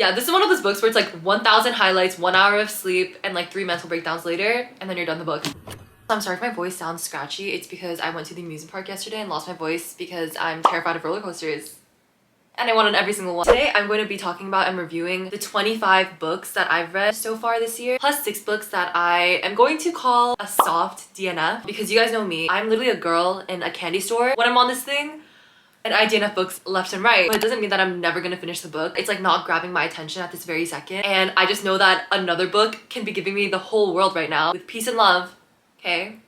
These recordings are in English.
Yeah, this is one of those books where it's like 1,000 highlights, 1 hour of sleep, and like 3 mental breakdowns later, and then you're done the book. I'm sorry if my voice sounds scratchy. It's because I went to the amusement park yesterday and lost my voice because I'm terrified of roller coasters. And I went on every single one. Today, I'm going to be talking about and reviewing the 25 books that I've read so far this year, plus 6 books that I am going to call a soft DNF. Because you guys know me, I'm literally a girl in a candy store when I'm on this thing. And I DNF books left and right, but it doesn't mean that I'm never gonna finish the book. It's like not grabbing my attention at this very second. And I just know that another book can be giving me the whole world right now with peace and love, okay?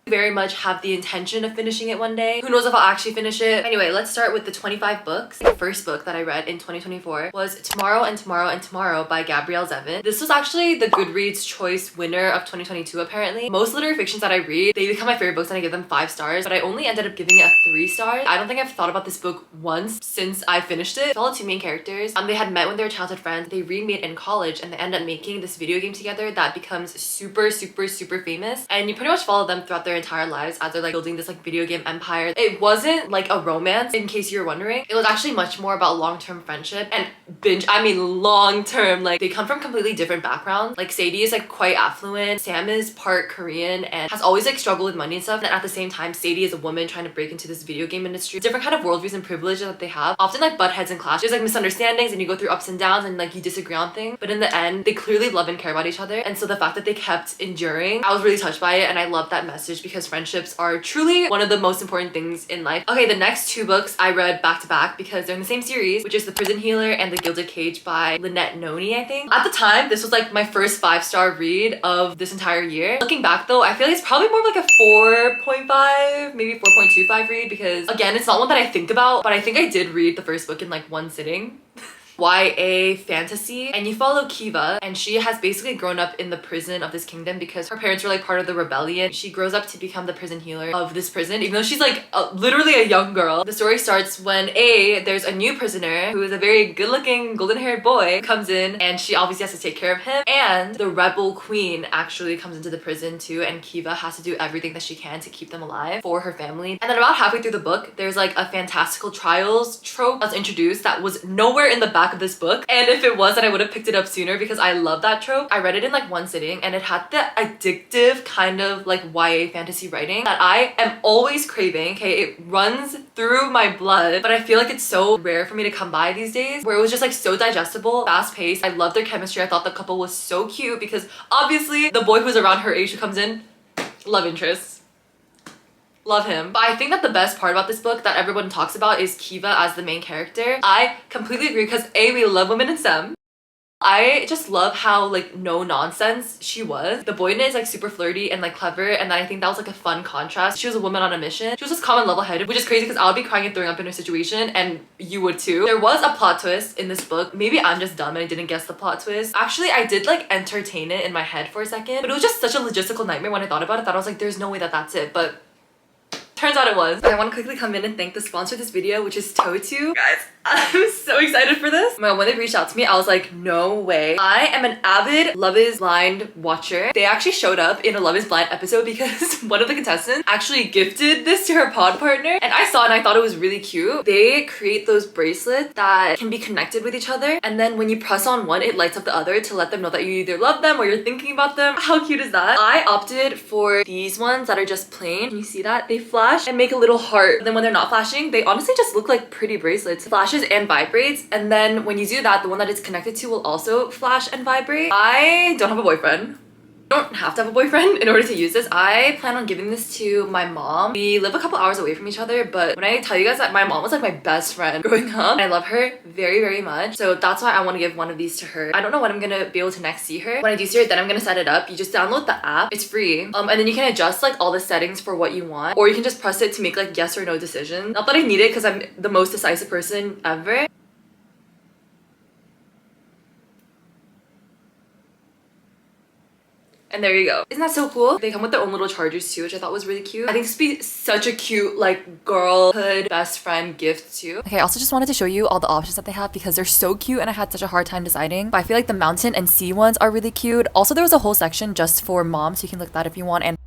Very much have the intention of finishing it one day. Who knows if I'll actually finish it. Anyway, let's start with the 25 books. The first book that I read in 2024 was Tomorrow and Tomorrow and Tomorrow by Gabrielle Zevin. This was actually the Goodreads choice winner of 2022 apparently. Most literary fictions that I read, they become my favorite books and I give them 5 stars, but I only ended up giving it a 3 stars. I don't think I've thought about this book once since I finished it. Follow 2 main characters. They had met when they were childhood friends. They re-met in college and they end up making this video game together that becomes super famous. And you pretty much follow them throughout their entire lives as they're like building this like video game empire. It wasn't like a romance, in case you're wondering. It was actually much more about long-term friendship and long-term. Like they come from completely different backgrounds. Like Sadie is like quite affluent, Sam is part Korean and has always like struggled with money and stuff, and at the same time Sadie is a woman trying to break into this video game industry. Different kind of worldviews and privileges that they have often like butt heads and clash. There's like misunderstandings and you go through ups and downs and like you disagree on things, but in the end they clearly love and care about each other. And so the fact that they kept enduring, I was really touched by it, and I love that message because friendships are truly one of the most important things in life. Okay, the next 2 books I read back to back because they're in the same series, which is The Prison Healer and The Gilded Cage by Lynette Noni, I think. At the time, this was like my first 5-star read of this entire year. Looking back though, I feel like it's probably more like a 4.5, maybe 4.25 read because again, it's not one that I think about, but I think I did read the first book in like one sitting. YA fantasy, and you follow Kiva, and she has basically grown up in the prison of this kingdom because her parents were like part of the rebellion. She grows up to become the prison healer of this prison, even though she's like literally a young girl. The story starts when there's a new prisoner who is a very good-looking golden-haired boy comes in, and she obviously has to take care of him, and the rebel queen actually comes into the prison too, and Kiva has to do everything that she can to keep them alive for her family. And then about halfway through the book, there's like a fantastical trials trope that's introduced that was nowhere in the back of this book, and if it was, then I would have picked it up sooner because I love that trope. I read it in like one sitting and it had the addictive kind of like YA fantasy writing that I am always craving. Okay, it runs through my blood, but I feel like it's so rare for me to come by these days, where it was just like so digestible, fast-paced. I love their chemistry. I thought the couple was so cute because obviously the boy who's around her age who comes in, love interest. Love him. But I think that the best part about this book that everyone talks about is Kiva as the main character. I completely agree because we love women in STEM. I just love how like no nonsense she was. The boy in it is like super flirty and like clever, and I think that was like a fun contrast. She was a woman on a mission. She was just calm and level-headed, which is crazy because I'll be crying and throwing up in her situation, and you would too. There was a plot twist in this book. Maybe I'm just dumb and I didn't guess the plot twist. Actually, I did like entertain it in my head for a second, but it was just such a logistical nightmare when I thought about it that I was like, there's no way that that's it, but turns out it was. I want to quickly come in and thank the sponsor of this video, which is TOTWOO. Guys, I'm so excited for this. When they reached out to me, I was like, no way. I am an avid Love is Blind watcher. They actually showed up in a Love is Blind episode because one of the contestants actually gifted this to her pod partner, and I saw it and I thought it was really cute. They create those bracelets that can be connected with each other, and then when you press on one, it lights up the other to let them know that you either love them or you're thinking about them. How cute is that? I opted for these ones that are just plain. Can you see that? They flash and make a little heart. But then when they're not flashing, they honestly just look like pretty bracelets. It flashes and vibrates, and then when you do that, the one that it's connected to will also flash and vibrate. I don't have a boyfriend. You don't have to have a boyfriend in order to use this. I plan on giving this to my mom. We live a couple hours away from each other, but when I tell you guys that my mom was like my best friend growing up, I love her very much. So that's why I want to give one of these to her. I don't know when I'm gonna be able to next see her. When I do see her, then I'm gonna set it up. You just download the app. It's free. And then you can adjust like all the settings for what you want, or you can just press it to make like yes or no decisions. Not that I need it because I'm the most decisive person ever. And there you go. Isn't that so cool? They come with their own little chargers too, which I thought was really cute. I think this would be such a cute like girlhood best friend gift too. Okay, I also just wanted to show you all the options that they have because they're so cute and I had such a hard time deciding. But I feel like the mountain and sea ones are really cute. Also, there was a whole section just for moms, so you can look that if you want. And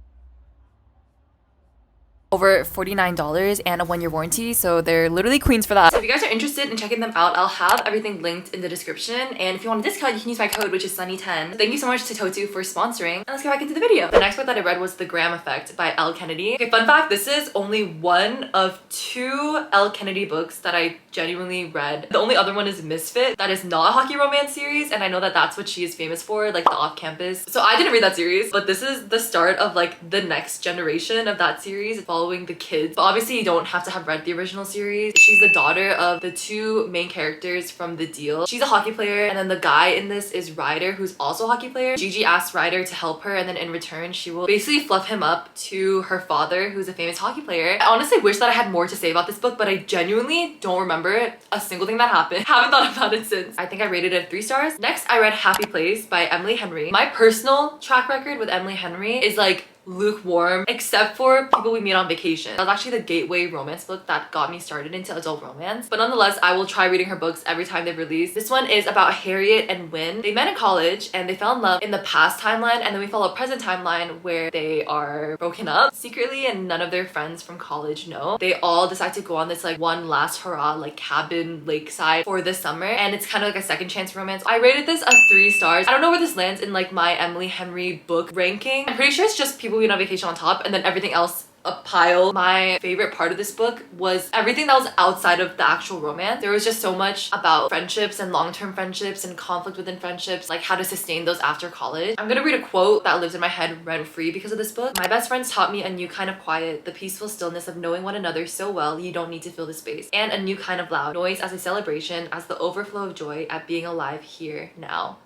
over $49 and a 1-year warranty, so they're literally queens for that. So if you guys are interested in checking them out, I'll have everything linked in the description, and if you want a discount, you can use my code, which is sunny10. Thank you so much to TOTWOO for sponsoring, and let's get back into the video. The next book that I read was The Graham Effect by Elle Kennedy. Okay, fun fact, this is only one of 2 Elle Kennedy books that I genuinely read. The only other one is Misfit, that is not a hockey romance series, and I know that that's what she is famous for, like the off-campus. So I didn't read that series, but this is the start of like the next generation of that series, following the kids. But obviously you don't have to have read the original series. She's the daughter of the 2 main characters from The Deal. She's a hockey player, and then the guy in this is Ryder, who's also a hockey player. Gigi asks Ryder to help her, and then in return she will basically fluff him up to her father, who's a famous hockey player. I honestly wish that I had more to say about this book, but I genuinely don't remember a single thing that happened. Haven't thought about it since. I think I rated it 3 stars. Next, I read Happy Place by Emily Henry. My personal track record with Emily Henry is like lukewarm, except for People We Meet on Vacation. That was actually the gateway romance book that got me started into adult romance. But nonetheless, I will try reading her books every time they release. This one is about Harriet and Wynn. They met in college and they fell in love in the past timeline, and then we follow a present timeline where they are broken up secretly and none of their friends from college know. They all decide to go on this like one last hurrah like cabin lakeside for the summer, and it's kind of like a second chance romance. I rated this a 3 stars. I don't know where this lands in like my Emily Henry book ranking. I'm pretty sure it's just People We Meet on Vacation on top and then everything else a pile. My favorite part of this book was everything that was outside of the actual romance. There was just so much about friendships and long-term friendships and conflict within friendships, like how to sustain those after college. I'm gonna read a quote that lives in my head rent-free because of this book. My best friends taught me a new kind of quiet, the peaceful stillness of knowing one another so well you don't need to fill the space, and a new kind of loud, noise as a celebration, as the overflow of joy at being alive here now.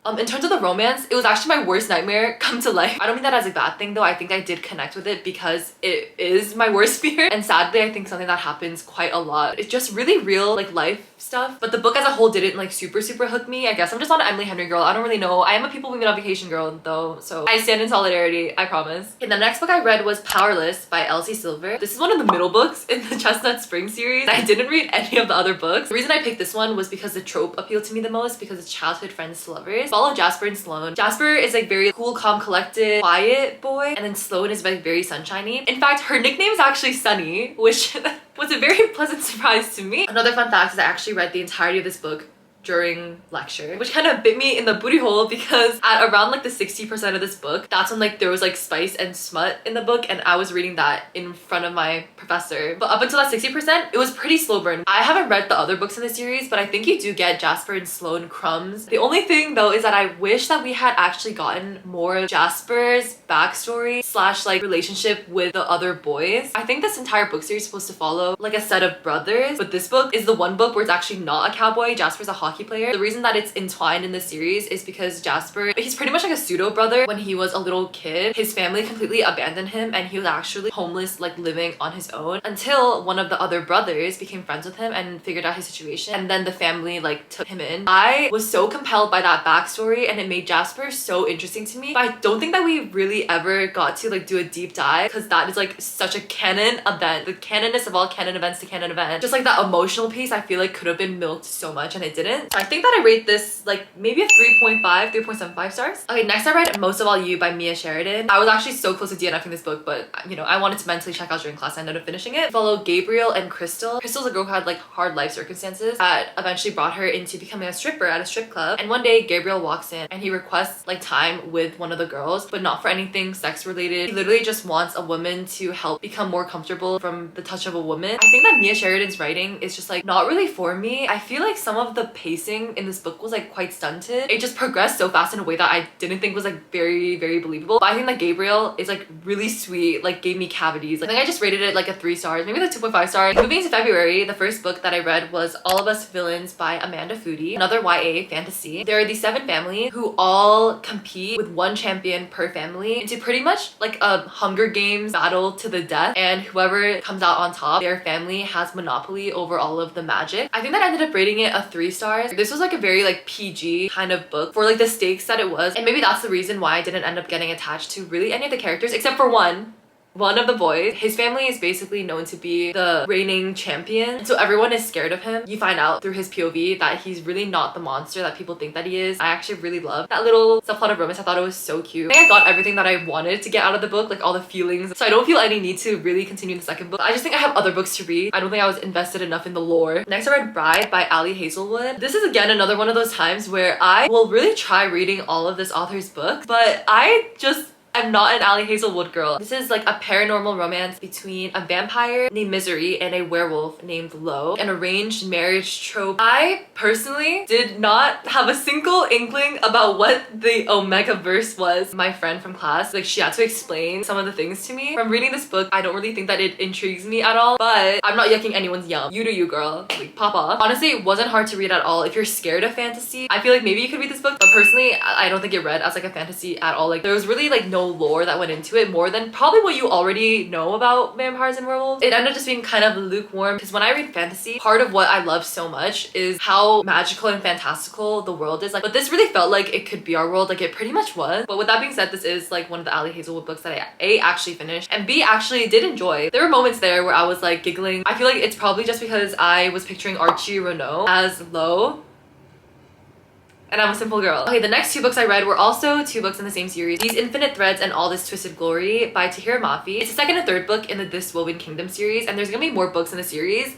In terms of the romance, it was actually my worst nightmare come to life. I don't mean that as a bad thing though. I think I did connect with it because it is my worst fear. And sadly, I think something that happens quite a lot. It's just really real like life stuff. But the book as a whole didn't like super hook me. I guess I'm just not an Emily Henry girl. I don't really know. I am a People We Meet on Vacation girl though. So I stand in solidarity, I promise. Okay, the next book I read was Powerless by Elsie Silver. This is one of the middle books in the Chestnut Spring series. I didn't read any of the other books. The reason I picked this one was because the trope appealed to me the most, because it's childhood friends to lovers. Follow Jasper and Sloane. Jasper is like very cool, calm, collected, quiet boy, and then Sloane is like very sunshiny. In fact, her nickname is actually Sunny, which was a very pleasant surprise to me. Another fun fact is I actually read the entirety of this book during lecture, which kind of bit me in the booty hole because at around like the 60% of this book, that's when like there was like spice and smut in the book, and I was reading that in front of my professor. But up until that 60%, it was pretty slow burn. I haven't read the other books in the series, but I think you do get Jasper and Sloane crumbs. The only thing though is that I wish that we had actually gotten more of Jasper's backstory slash like relationship with the other boys. I think this entire book series is supposed to follow like a set of brothers, but this book is the one book where it's actually not a cowboy. Jasper's a hockey player. The reason that it's entwined in this series is because Jasper, he's pretty much like a pseudo brother. When he was a little kid, his family completely abandoned him and he was actually homeless, like living on his own, until one of the other brothers became friends with him and figured out his situation, and then the family like took him in. I was so compelled by that backstory and it made Jasper so interesting to me, but I don't think that we really ever got to like do a deep dive, because that is like such a canon event, the canonness of all canon events to canon event. Just like that emotional piece I feel like could have been milked so much and it didn't. So I think that I rate this like maybe a 3.5, 3.75 stars. Okay, next I read Most of All You by Mia Sheridan. I was actually so close to DNFing this book, but you know, I wanted to mentally check out during class and I ended up finishing it. Follow Gabriel and Crystal. Crystal's a girl who had like hard life circumstances that eventually brought her into becoming a stripper at a strip club. And one day Gabriel walks in and he requests like time with one of the girls, but not for anything sex related. He literally just wants a woman to help become more comfortable from the touch of a woman. I think that Mia Sheridan's writing is just like not really for me. I feel like some of the pacing in this book was like quite stunted. It just progressed so fast in a way that I didn't think was like very believable. But I think that Gabriel is like really sweet, like gave me cavities. I think I just rated it like a 3 stars, maybe like 2.5 stars. Moving into February, the first book that I read was All of Us Villains by Amanda Foody, another YA fantasy. There are these 7 families who all compete with one champion per family into pretty much like a Hunger Games battle to the death, and whoever comes out on top, their family has monopoly over all of the magic. I think that I ended up rating it a 3 stars. This was like a very like PG kind of book for like the stakes that it was, and maybe that's the reason why I didn't end up getting attached to really any of the characters except for one. One of the boys, his family is basically known to be the reigning champion, so everyone is scared of him. You find out through his POV that he's really not the monster that people think that he is. I actually really love that little subplot of romance. I thought it was so cute. I think I got everything that I wanted to get out of the book, like all the feelings, so I don't feel any need to really continue the second book. I just think I have other books to read. I don't think I was invested enough in the lore. Next, I read Bride by Ali Hazelwood. This is again another one of those times where I will really try reading all of this author's books, but I'm not an Ali Hazelwood girl. This is like a paranormal romance between a vampire named Misery and a werewolf named Lo, an arranged marriage trope. I personally did not have a single inkling about what the Omega verse was. My friend from class, like, she had to explain some of the things to me. From reading this book, I don't really think that it intrigues me at all, but I'm not yucking anyone's yum. You do you, girl. Like, pop off. Honestly, it wasn't hard to read at all. If you're scared of fantasy, I feel like maybe you could read this book, but personally, I don't think it read as like a fantasy at all. Like, there was really like no lore that went into it more than probably what you already know about vampires and werewolves. It ended up just being kind of lukewarm because when I read fantasy, part of what I love so much is how magical and fantastical the world is. Like, but this really felt like it could be our world. Like, it pretty much was. But with that being said, this is like one of the Ali Hazelwood books that I A, actually finished, and B, actually did enjoy. There were moments there where I was like giggling. I feel like it's probably just because I was picturing Archie Renault as Lo, and I'm a simple girl. Okay, the next two books I read were also two books in the same series. These Infinite Threads and All This Twisted Glory by Tahira Mafi. It's the second and third book in the This Woven Kingdom series, and there's gonna be more books in the series.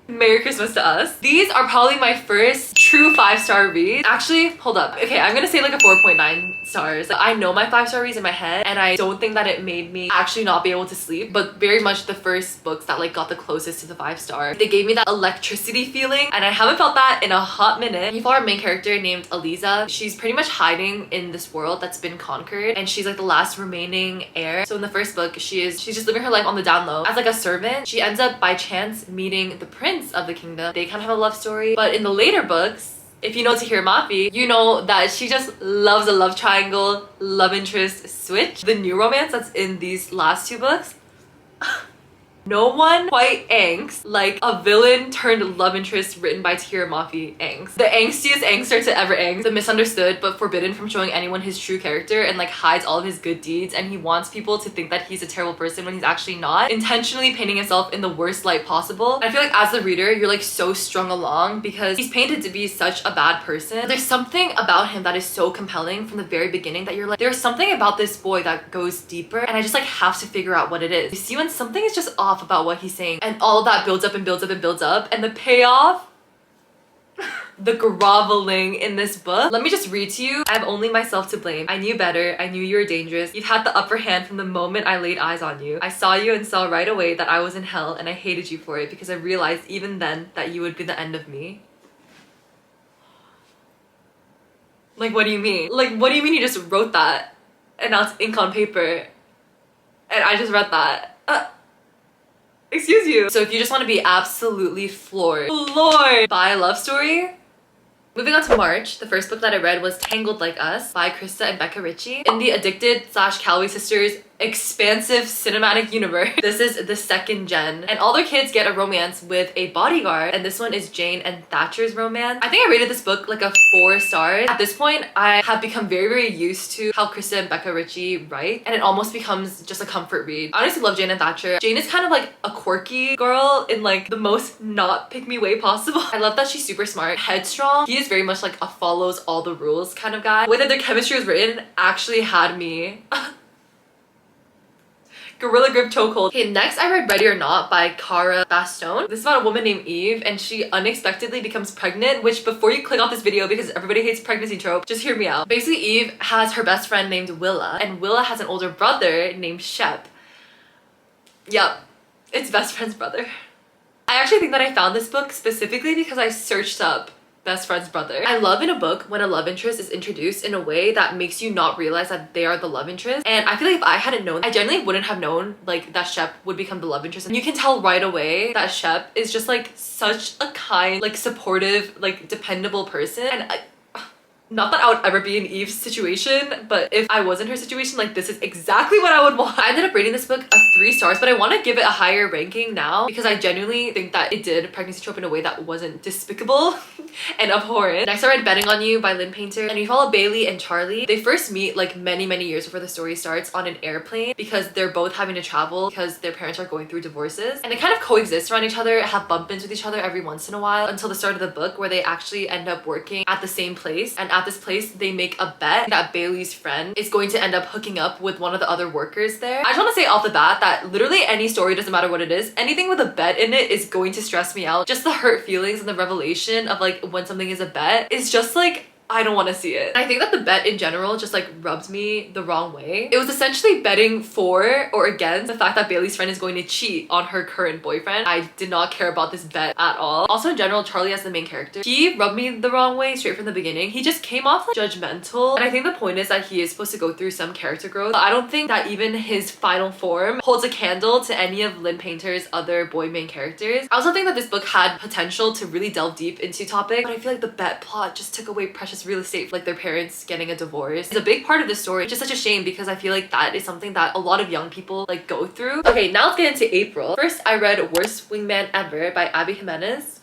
Merry Christmas to us. These are probably my first true 5-star read. Actually, hold up. Okay, I'm gonna say like a 4.9 stars. Like, I know my 5-star reads in my head, and I don't think that it made me actually not be able to sleep, but very much the first books that like got the closest to the 5-star. They gave me that electricity feeling, and I haven't felt that in a hot minute. You follow our main character named Eliza. She's pretty much hiding in this world that's been conquered, and she's like the last remaining heir. So in the first book, she's just living her life on the down low as like a servant. She ends up by chance meeting the prince of the kingdom. They kind of have a love story, but in the later books, if you know Tahira Mafi, you know that she just loves a love triangle, love interest switch. The new romance that's in these last two books, no one quite angst like a villain turned love interest written by Tahira Mafi angst. The angstiest angster to ever angst. The misunderstood but forbidden from showing anyone his true character, and like hides all of his good deeds, and he wants people to think that he's a terrible person when he's actually not, intentionally painting himself in the worst light possible. And I feel like as the reader, you're like so strung along because he's painted to be such a bad person. But there's something about him that is so compelling from the very beginning that you're like, there's something about this boy that goes deeper, and I just like have to figure out what it is. You see when something is just off about what he's saying, and all that builds up and builds up and builds up, and the payoff, the groveling in this book. Let me just read to you. I have only myself to blame. I knew better. I knew you were dangerous. You've had the upper hand from the moment I laid eyes on you. I saw you and saw right away that I was in hell, and I hated you for it because I realized even then that you would be the end of me. Like, what do you mean? Like, what do you mean you just wrote that and now it's ink on paper and I just read that? Excuse you. So if you just want to be absolutely floored by a love story. Moving on to March, the first book that I read was Tangled Like Us by Krista and Becca Ritchie. In the Addicted/Calloway sisters expansive cinematic universe, this is the second gen, and all their kids get a romance with a bodyguard, and this one is Jane and Thatcher's romance. I think I rated this book like a 4 stars. At this point, I have become very, very used to how Krista and Becca Ritchie write, and it almost becomes just a comfort read. I honestly love Jane and Thatcher. Jane is kind of like a quirky girl in like the most not pick-me way possible. I love that she's super smart, headstrong. He is very much like a follows all the rules kind of guy. The way that their chemistry was written actually had me Gorilla Grip Chokehold. Okay, next I read Ready or Not by Cara Bastone. This is about a woman named Eve, and she unexpectedly becomes pregnant, which before you click off this video, because everybody hates pregnancy trope, just hear me out. Basically, Eve has her best friend named Willa, and Willa has an older brother named Shep. Yup, it's best friend's brother. I actually think that I found this book specifically because I searched up best friend's brother. I love in a book when a love interest is introduced in a way that makes you not realize that they are the love interest. And I feel like if I hadn't known, I generally wouldn't have known like that Shep would become the love interest. And you can tell right away that Shep is just like such a kind, like supportive, like dependable person. And not that I would ever be in Eve's situation, but if I was in her situation, like this is exactly what I would want. I ended up rating this book a 3 stars, but I want to give it a higher ranking now because I genuinely think that it did pregnancy trope in a way that wasn't despicable and abhorrent. Next, I read Betting on You by Lynn Painter, and we follow Bailey and Charlie. They first meet like many years before the story starts on an airplane because they're both having to travel because their parents are going through divorces, and they kind of coexist around each other, have bump-ins with each other every once in a while until the start of the book where they actually end up working at the same place. And at this place, they make a bet that Bailey's friend is going to end up hooking up with one of the other workers there. I just want to say off the bat that literally any story, doesn't matter what it is, anything with a bet in it is going to stress me out. Just the hurt feelings and the revelation of like when something is a bet is just like, I don't want to see it. I think that the bet in general just like rubbed me the wrong way. It was essentially betting for or against the fact that Bailey's friend is going to cheat on her current boyfriend. I did not care about this bet at all. Also in general, Charlie as the main character, he rubbed me the wrong way straight from the beginning. He just came off like judgmental, and I think the point is that he is supposed to go through some character growth. But I don't think that even his final form holds a candle to any of Lynn Painter's other boy main characters. I also think that this book had potential to really delve deep into topic, but I feel like the bet plot just took away precious real estate, like their parents getting a divorce. It's a big part of the story, which is such a shame because I feel like that is something that a lot of young people like go through. Okay, now let's get into April. First, I read Worst Wingman Ever by Abby Jimenez.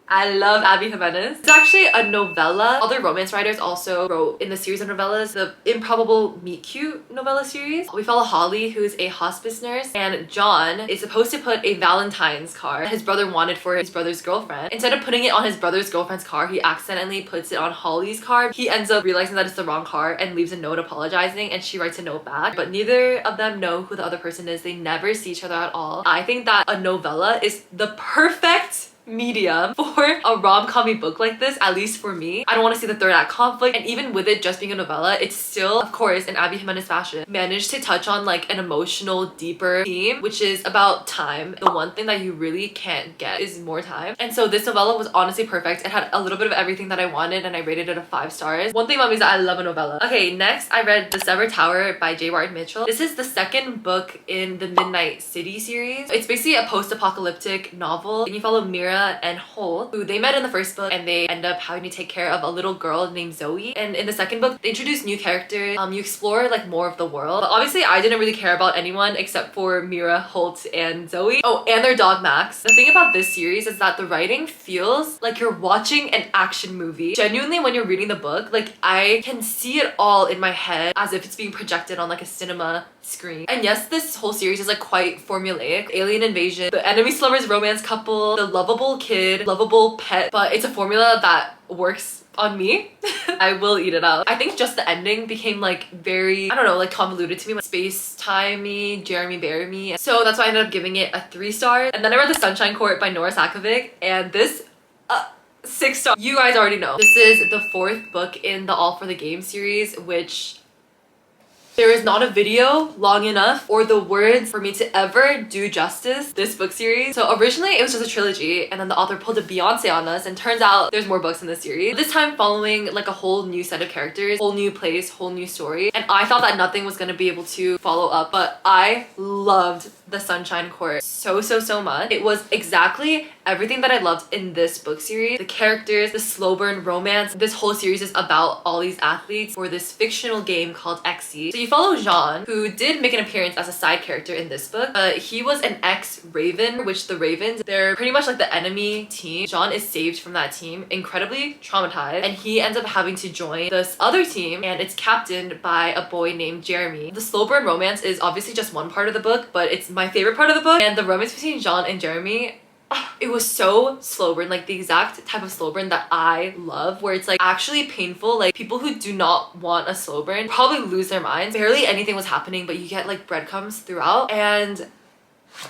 I love Abby Jimenez. It's actually a novella. Other romance writers also wrote in the series of novellas, the Improbable Meet Cute novella series. We follow Holly, who's a hospice nurse, and John is supposed to put a Valentine's card his brother wanted for his brother's girlfriend. Instead of putting it on his brother's girlfriend's car, he accidentally puts it on Holly's card. He ends up realizing that it's the wrong card and leaves a note apologizing, and she writes a note back, but neither of them know who the other person is. They never see each other at all. I think that a novella is the perfect medium for a rom-com book like this, at least for me. I don't want to see the third act conflict, and even with it just being a novella, it's still, of course, in Abby Jimenez fashion, managed to touch on like an emotional, deeper theme, which is about time. The one thing that you really can't get is more time. And so this novella was honestly perfect. It had a little bit of everything that I wanted, and I rated it a 5 stars. One thing about me is that I love a novella. Okay, next I read The Severed Tower by J. Martin Mitchell. This is the second book in the Midnight City series. It's basically a post-apocalyptic novel, and you follow Mira and Holt, who they met in the first book, and they end up having to take care of a little girl named Zoe. And in the second book, they introduce new characters. You explore like more of the world. But obviously, I didn't really care about anyone except for Mira, Holt, and Zoe. Oh, and their dog Max. The thing about this series is that the writing feels like you're watching an action movie. Genuinely, when you're reading the book, like I can see it all in my head as if it's being projected on like a cinema screen. And yes, this whole series is like quite formulaic. Alien invasion, the enemies to lovers romance couple, the lovable kid, lovable pet, but it's a formula that works on me. I will eat it up. I think just the ending became like very, I don't know, like convoluted to me, like space-timey, Jeremy Bearimy. So that's why I ended up giving it a 3 stars. And then I read The Sunshine Court by Nora Sakovic, and this 6 stars. You guys already know. This is the 4th book in the All for the Game series, which there is not a video long enough or the words for me to ever do justice this book series. So originally it was just a trilogy, and then the author pulled a Beyonce on us, and turns out there's more books in the series. This time following like a whole new set of characters, whole new place, whole new story. And I thought that nothing was gonna be able to follow up, but I loved The Sunshine Court so much. It was exactly everything that I loved in this book series. The characters, the slow burn romance. This whole series is about all these athletes for this fictional game called Xe. So you follow Jean, who did make an appearance as a side character in this book. He was an ex-Raven, which the Ravens, they're pretty much like the enemy team. Jean is saved from that team, incredibly traumatized, and he ends up having to join this other team, and it's captained by a boy named Jeremy. The slow burn romance is obviously just one part of the book, but it's my favorite part of the book, and the romance between Jean and Jeremy, it was so slow burn, like the exact type of slow burn that I love, where it's like actually painful. Like people who do not want a slow burn probably lose their minds. Barely anything was happening, but you get like breadcrumbs throughout, and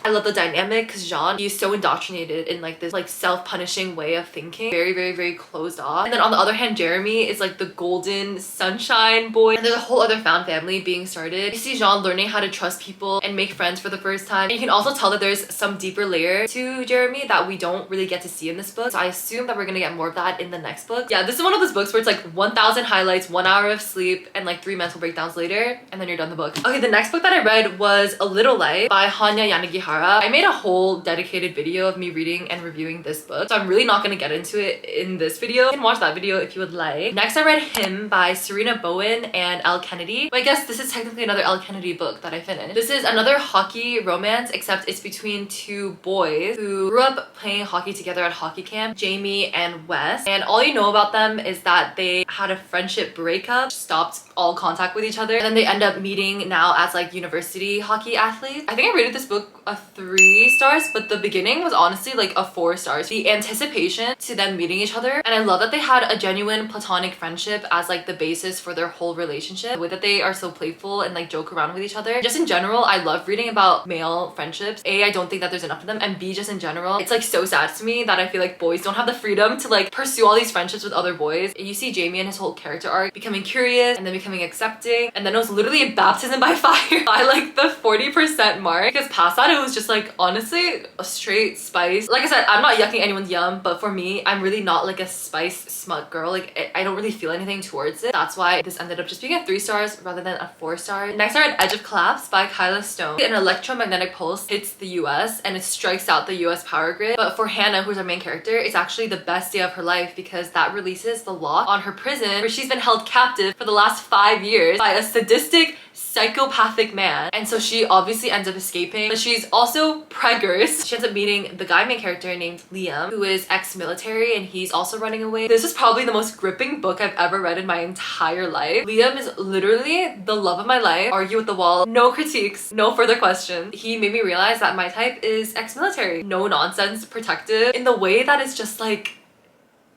I love the dynamic because Jean, he's so indoctrinated in like this like self-punishing way of thinking, very closed off. And then on the other hand, Jeremy is like the golden sunshine boy, and there's a whole other found family being started. You see Jean learning how to trust people and make friends for the first time, and you can also tell that there's some deeper layer to Jeremy that we don't really get to see in this book. So I assume that we're gonna get more of that in the next book. Yeah, this is one of those books where it's like 1,000 highlights, 1 hour of sleep, and like 3 mental breakdowns later, and then you're done the book. Okay, the next book that I read was A Little Light by Hanya Yanagi. Yukihara. I made a whole dedicated video of me reading and reviewing this book, so I'm really not going to get into it in this video. You can watch that video if you would like. Next, I read Him by Serena Bowen and Elle Kennedy. But I guess this is technically another Elle Kennedy book that I finished. This is another hockey romance, except it's between two boys who grew up playing hockey together at hockey camp, Jamie and Wes. And all you know about them is that they had a friendship breakup, stopped all contact with each other, and then they end up meeting now as like university hockey athletes. I think I rated this book a 3 stars, but the beginning was honestly like a 4 stars. The anticipation to them meeting each other, and I love that they had a genuine platonic friendship as like the basis for their whole relationship. The way that they are so playful and like joke around with each other. Just in general, I love reading about male friendships. A, I don't think that there's enough of them, and B, just in general, it's like so sad to me that I feel like boys don't have the freedom to like pursue all these friendships with other boys. You see Jamie and his whole character arc becoming curious and then becoming accepting, and then it was literally a baptism by fire by like the 40% mark, because past that it was just like honestly a straight spice. Like I said, I'm not yucking anyone's yum, but for me, I'm really not like a spice smut girl. Like I don't really feel anything towards it. That's why this ended up just being a 3 stars rather than a 4 star. Next, I read Edge of Collapse by Kyla Stone. An electromagnetic pulse hits the US and it strikes out the US power grid. But for Hannah, who's our main character, it's actually the best day of her life because that releases the lock on her prison where she's been held captive for the last 5 years by a sadistic, psychopathic man. And so she obviously ends up escaping, but she's also preggers. She ends up meeting the guy main character named Liam, who is ex-military, and he's also running away. This is probably the most gripping book I've ever read in my entire life. Liam is literally the love of my life. Argue with the wall, no critiques, no further questions. He made me realize that my type is ex-military. No nonsense, protective, in the way that it's just like,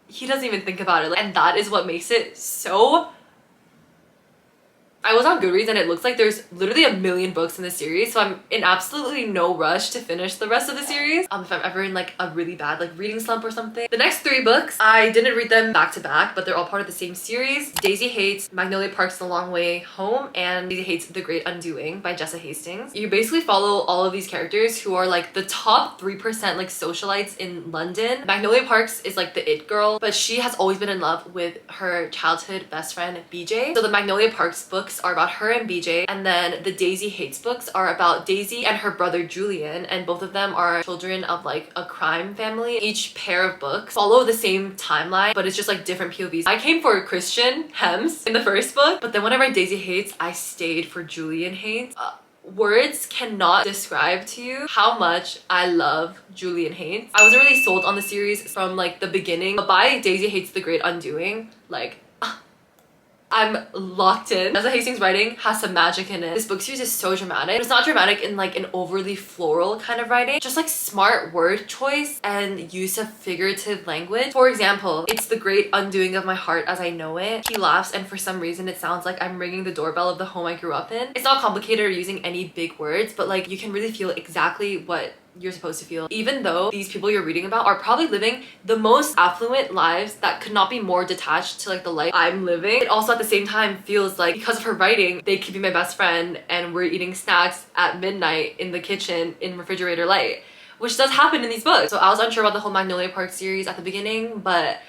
he doesn't even think about it. And that is what makes it so... I was on Goodreads and it looks like there's literally a million books in the series, so I'm in absolutely no rush to finish the rest of the series if I'm ever in like a really bad like reading slump or something. The next 3 books, I didn't read them back to back, but they're all part of the same series. Daisy Haites Magnolia Park's The Long Way Home and Daisy Haites The Great Undoing by Jessa Hastings. You basically follow all of these characters who are like the top 3% like socialites in London. Magnolia Parks is like the it girl, but she has always been in love with her childhood best friend BJ. So the Magnolia Parks books are about her and BJ, and then the Daisy Haites books are about Daisy and her brother Julian, and both of them are children of like a crime family. Each pair of books follow the same timeline, but it's just like different POVs. I came for Christian Hems in the first book, but then when I read Daisy Haites, I stayed for Julian Haites. Words cannot describe to you how much I love Julian Haites. I wasn't really sold on the series from like the beginning, but by Daisy Haites The Great Undoing, like I'm locked in. Jessa Hastings' writing has some magic in it. This book series is so dramatic. It's not dramatic in like an overly floral kind of writing, just like smart word choice and use of figurative language. For example, it's the great undoing of my heart as I know it. He laughs and for some reason it sounds like I'm ringing the doorbell of the home I grew up in. It's not complicated or using any big words, but like you can really feel exactly what you're supposed to feel, even though these people you're reading about are probably living the most affluent lives that could not be more detached to like the life I'm living. It also at the same time feels like because of her writing, they could be my best friend and we're eating snacks at midnight in the kitchen in refrigerator light, which does happen in these books. So I was unsure about the whole Magnolia Park series at the beginning, but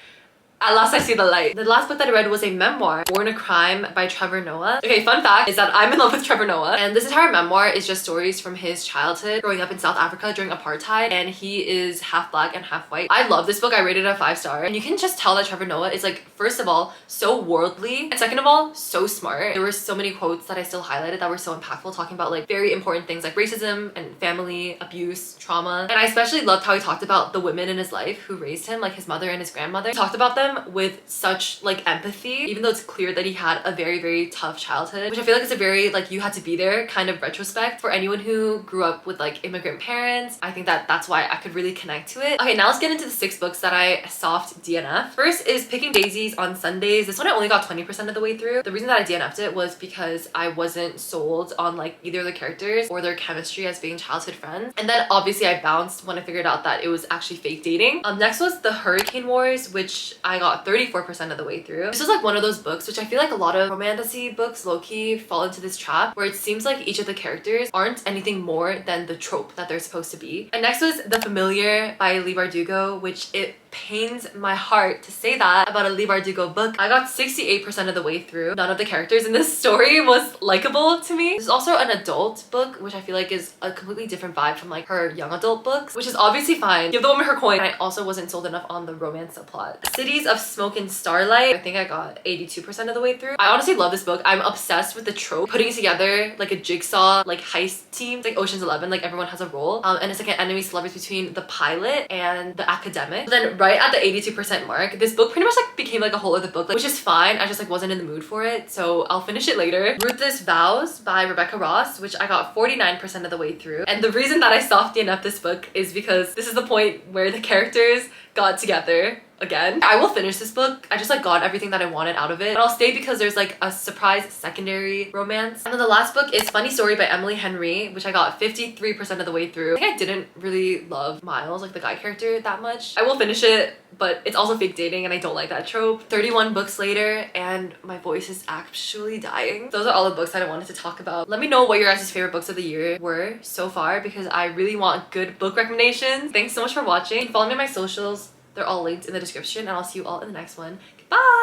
at last I see the light. The last book that I read was a memoir, Born a Crime by Trevor Noah. Okay, fun fact is that I'm in love with Trevor Noah, and this entire memoir is just stories from his childhood growing up in South Africa during apartheid, and he is half black and half white. I love this book. I rated it a 5 star, and you can just tell that Trevor Noah is like, first of all, so worldly, and second of all, so smart. There were so many quotes that I still highlighted that were so impactful, talking about like very important things like racism and family, abuse, trauma. And I especially loved how he talked about the women in his life who raised him, like his mother and his grandmother. He talked about them with such like empathy, even though it's clear that he had a very, very tough childhood, which I feel like is a very like you had to be there kind of retrospect for anyone who grew up with like immigrant parents. I think that that's why I could really connect to it. Okay, now let's get into the 6 books that I soft DNF. First is Picking Daisies on Sundays. This one I only got 20% of the way through. The reason that I DNF'd it was because I wasn't sold on like either of the characters or their chemistry as being childhood friends, and then obviously I bounced when I figured out that it was actually fake dating. Next was The Hurricane Wars, which I got 34% of the way through. This was like one of those books which I feel like a lot of romantasy books low-key fall into this trap where it seems like each of the characters aren't anything more than the trope that they're supposed to be. And next was The Familiar by Leigh Bardugo, which it pains my heart to say that about a Leigh Bardugo book. I got 68% of the way through. None of the characters in this story was likable to me. This is also an adult book, which I feel like is a completely different vibe from like her young adult books, which is obviously fine. Give the woman her coin. I also wasn't sold enough on the romance subplot. Cities of Smoke and Starlight. I think I got 82% of the way through. I honestly love this book. I'm obsessed with the trope, putting together like a jigsaw like heist team. It's like Ocean's 11, like everyone has a role. And it's like an enemy celebrity between the pilot and the academic. But then right at the 82% mark, this book pretty much like became like a whole other book, like, which is fine. I just like wasn't in the mood for it, so I'll finish it later. Ruthless Vows by Rebecca Ross, which I got 49% of the way through. And the reason that I softened up this book is because this is the point where the characters got together again. I will finish this book. I just like got everything that I wanted out of it. But I'll stay because there's like a surprise secondary romance. And then the last book is Funny Story by Emily Henry, which I got 53% of the way through. I think I didn't really love Miles, like the guy character, that much. I will finish it, but it's also fake dating and I don't like that trope. 31 books later and my voice is actually dying. Those are all the books that I wanted to talk about. Let me know what your guys' favorite books of the year were so far because I really want good book recommendations. Thanks so much for watching. Follow me on my socials. They're all linked in the description and I'll see you all in the next one. Goodbye!